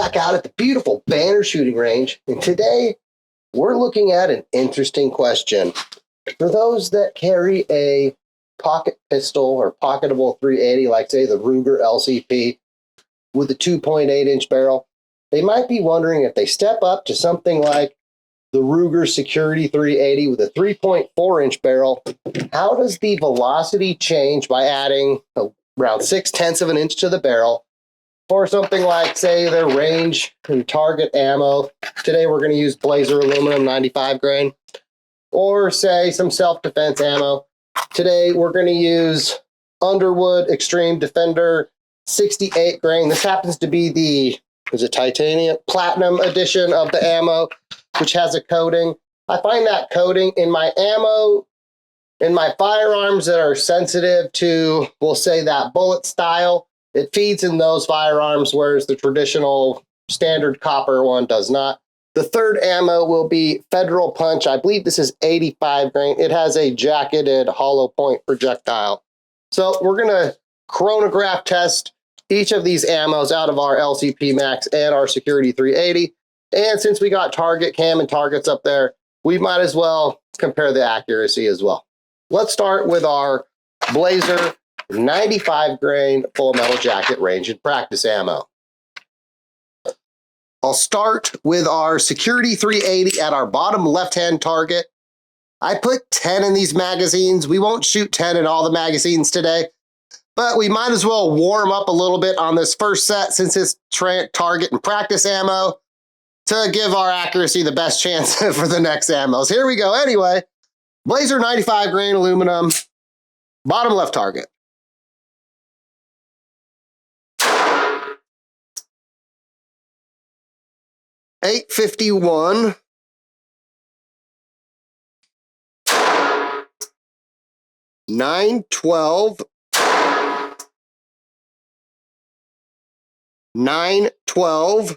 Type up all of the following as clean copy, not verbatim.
back out at the beautiful Banner shooting range, and today we're looking at an interesting question. For those that carry a pocket pistol or pocketable 380, like say the Ruger LCP with a 2.8-inch barrel, they might be wondering if they step up to something like the Ruger Security 380 with a 3.4-inch barrel, how does the velocity change by adding around 0.6 of an inch to the barrel? For something like, say, their range and target ammo. Today we're going to use Blazer aluminum 95 grain. Or say some self-defense ammo. Today we're going to use Underwood Xtreme Defender 68 grain. This happens to be the titanium platinum edition of the ammo, which has a coating. I find that coating in my ammo, in my firearms that are sensitive to, we'll say, that bullet style, it feeds in those firearms, whereas the traditional standard copper one does not. The third ammo will be Federal Punch. I believe this is 85 grain. It has a jacketed hollow point projectile. So we're going to chronograph test each of these ammos out of our LCP Max and our Security 380. And since we got target cam and targets up there, we might as well compare the accuracy as well. Let's start with our Blazer 95 grain full metal jacket range and practice ammo. I'll start with our Security 380 at our bottom left-hand target. I put 10 in these magazines. We won't shoot 10 in all the magazines today, but we might as well warm up a little bit on this first set since it's target and practice ammo to give our accuracy the best chance for the next ammos. Here we go. Anyway, Blazer 95 grain aluminum, bottom left target. .851, .912, .912,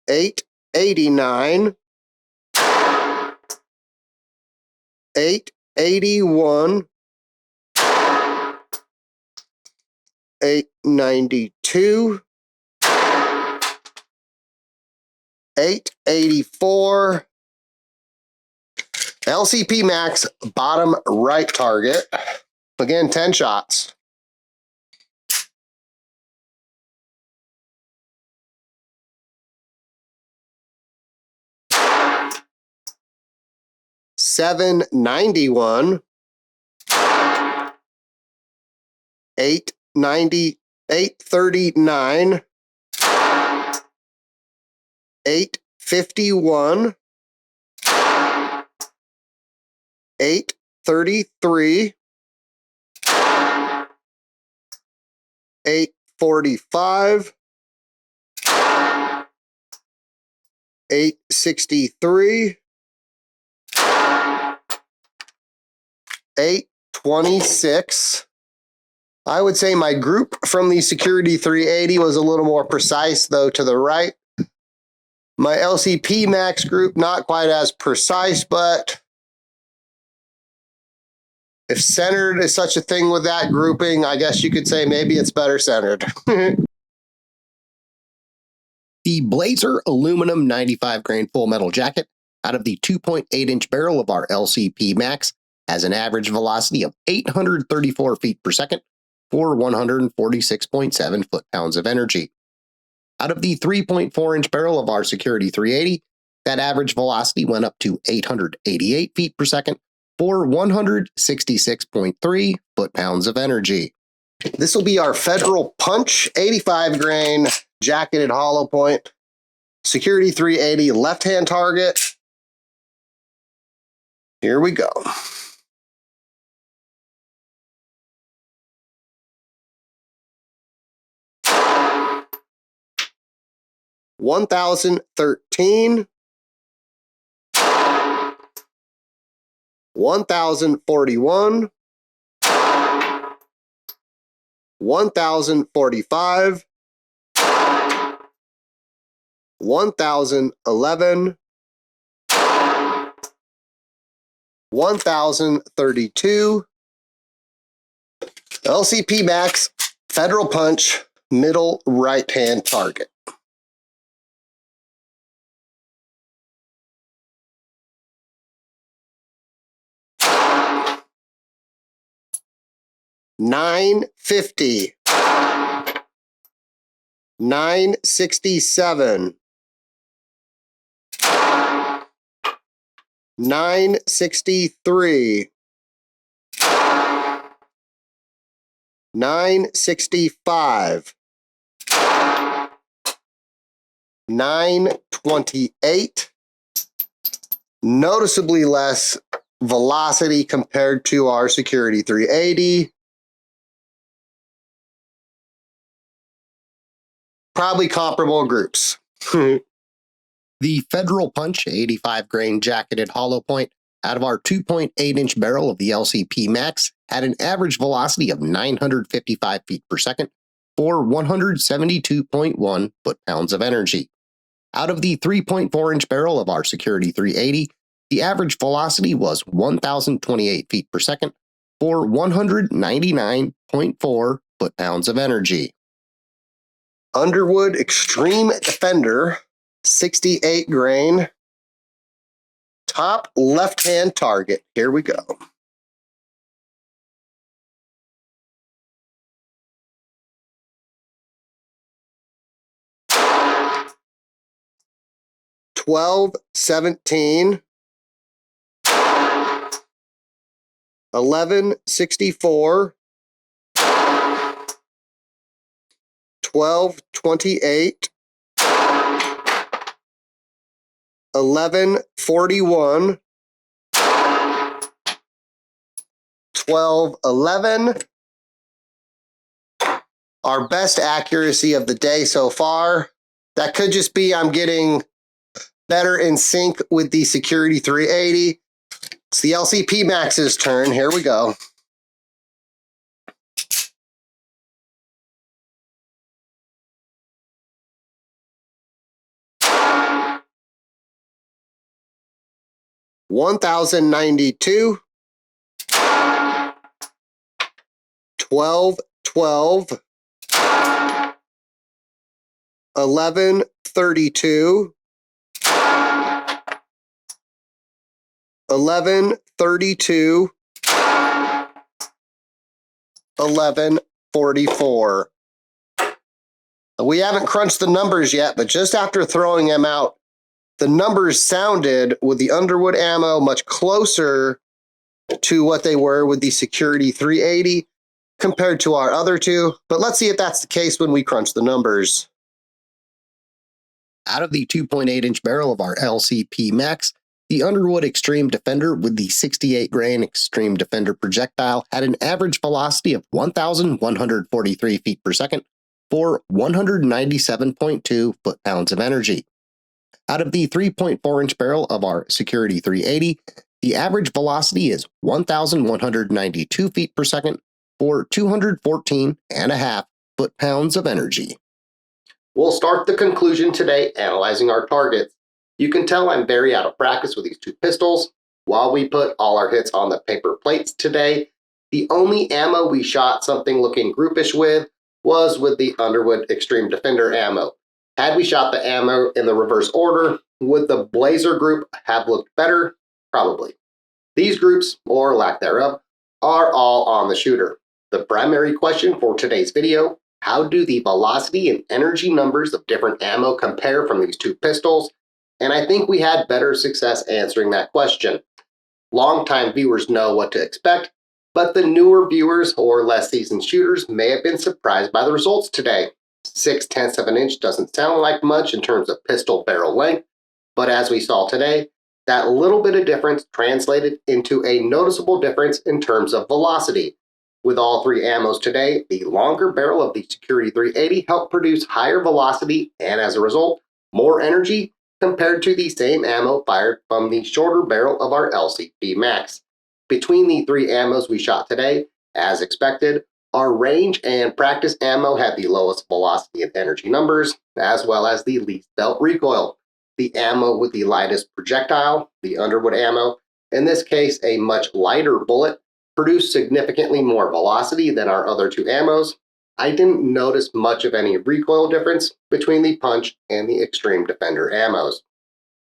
.889, .881, .892, .884, LCP Max, bottom right target. Again, 10 shots. .791, .839, .851, .833, .845, .863, .826. I would say my group from the Security 380 was a little more precise, though, to the right. My LCP Max group, not quite as precise, but if centered is such a thing with that grouping, I guess you could say maybe it's better centered. The Blazer aluminum 95 grain full metal jacket out of the 2.8-inch barrel of our LCP Max has an average velocity of 834 feet per second for 146.7 foot-pounds of energy. Out of the 3.4-inch barrel of our Security 380, that average velocity went up to 888 feet per second for 166.3 foot-pounds of energy. This will be our Federal Punch 85 grain jacketed hollow point Security 380 left-hand target. Here we go. .1013, 1041, 1045, 1011, 1032, LCP Max Federal Punch middle right-hand target. $9.50, $9.67, $9.63, $9.65, $9.28. Noticeably less velocity compared to our Security 380. Probably comparable groups. The Federal Punch 85 grain jacketed hollow point out of our 2.8-inch barrel of the LCP Max had an average velocity of 955 feet per second for 172.1 foot-pounds of energy. Out of the 3.4-inch barrel of our Security 380, the average velocity was 1,028 feet per second for 199.4 foot-pounds of energy. Underwood Xtreme Defender, 68 grain, top left-hand target. Here we go. $12.17, $11.64, $12.28, $11.41, $12.11. Our best accuracy of the day so far. That could just be I'm getting better in sync with the Security 380. It's the LCP Max's turn. Here we go. $1,092, $12.12, $11.32, $11.32, $11.44. We haven't crunched the numbers yet, but just after throwing them out, the numbers sounded with the Underwood ammo much closer to what they were with the Security 380 compared to our other two. But let's see if that's the case when we crunch the numbers. Out of the 2.8-inch barrel of our LCP Max, the Underwood Xtreme Defender with the 68 grain Xtreme Defender projectile had an average velocity of 1,143 feet per second for 197.2 foot-pounds of energy. Out of the 3.4-inch barrel of our Security 380, the average velocity is 1,192 feet per second for 214.5 foot-pounds of energy. We'll start the conclusion today analyzing our targets. You can tell I'm very out of practice with these two pistols. While we put all our hits on the paper plates today, the only ammo we shot something looking groupish with was with the Underwood Xtreme Defender ammo. Had we shot the ammo in the reverse order, would the Blazer group have looked better? Probably. These groups, or lack thereof, are all on the shooter. The primary question for today's video: how do the velocity and energy numbers of different ammo compare from these two pistols? And I think we had better success answering that question. Longtime viewers know what to expect, but the newer viewers or less seasoned shooters may have been surprised by the results today. 0.6 of an inch doesn't sound like much in terms of pistol barrel length, but as we saw today, that little bit of difference translated into a noticeable difference in terms of velocity. With all three ammos today, the longer barrel of the Security 380 helped produce higher velocity and, as a result, more energy compared to the same ammo fired from the shorter barrel of our LCP Max. Between the three ammos we shot today, as expected, our range and practice ammo had the lowest velocity and energy numbers, as well as the least belt recoil. The ammo with the lightest projectile, the Underwood ammo, in this case a much lighter bullet, produced significantly more velocity than our other two ammos. I didn't notice much of any recoil difference between the Punch and the Xtreme Defender ammos.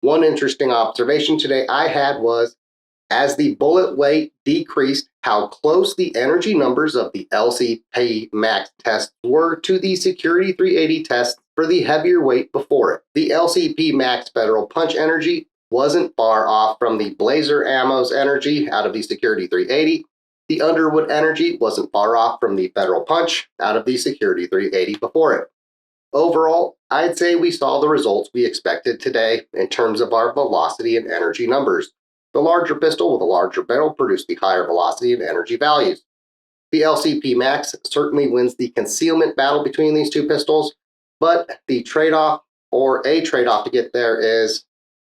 One interesting observation today I had was, as the bullet weight decreased, how close the energy numbers of the LCP max tests were to the Security 380 test for the heavier weight before it. The LCP max Federal Punch energy wasn't far off from the Blazer ammo's energy out of the Security 380. The Underwood energy wasn't far off from the Federal Punch out of the Security 380 before it. Overall, I'd say we saw the results we expected today in terms of our velocity and energy numbers. The larger pistol with a larger barrel produced the higher velocity and energy values. The LCP Max certainly wins the concealment battle between these two pistols, but the trade-off, or a trade-off to get there, is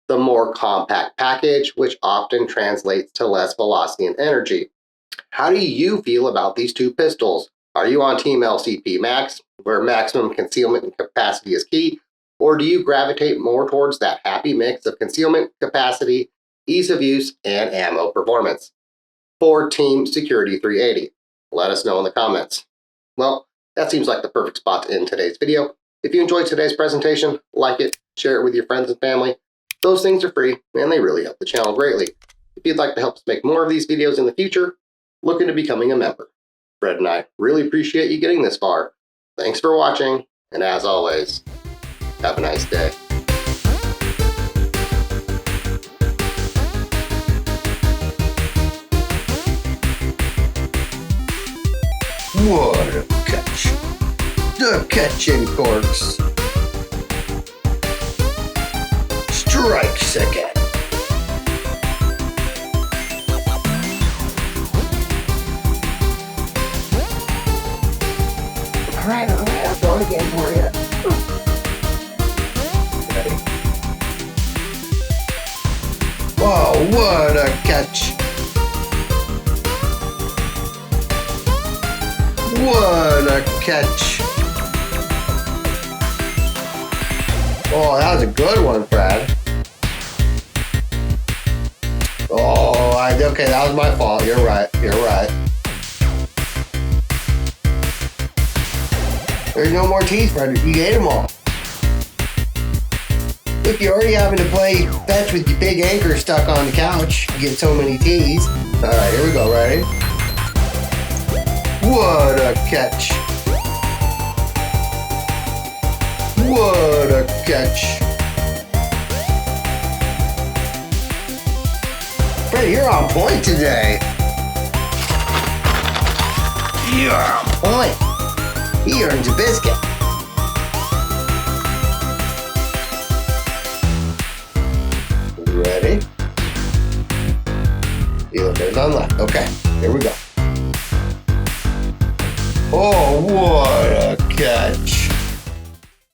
the more compact package, which often translates to less velocity and energy. How do you feel about these two pistols? Are you on Team LCP Max, where maximum concealment and capacity is key, or do you gravitate more towards that happy mix of concealment, capacity, ease of use, and ammo performance? For Team Security 380, let us know in the comments. Well, that seems like the perfect spot to end today's video. If you enjoyed today's presentation, like it, share it with your friends and family. Those things are free, and they really help the channel greatly. If you'd like to help us make more of these videos in the future, look into becoming a member. Fred and I really appreciate you getting this far. Thanks for watching, and as always, have a nice day. What a catch! The catching corks. Strikes again. All right, I'm going again for you. Ready? Whoa, what a catch! What a catch! Oh, that was a good one, Fred. Oh, okay, that was my fault. You're right. You're right. There's no more teeth, Fred. You ate them all. Look, you're already having to play fetch with your big anchor stuck on the couch. You get so many teeth. All right, here we go. Ready? What a catch! What a catch! Fred, you're on point today. You're on point. He earns a biscuit. Ready? There's none left. Okay, here we go. Oh, what a catch.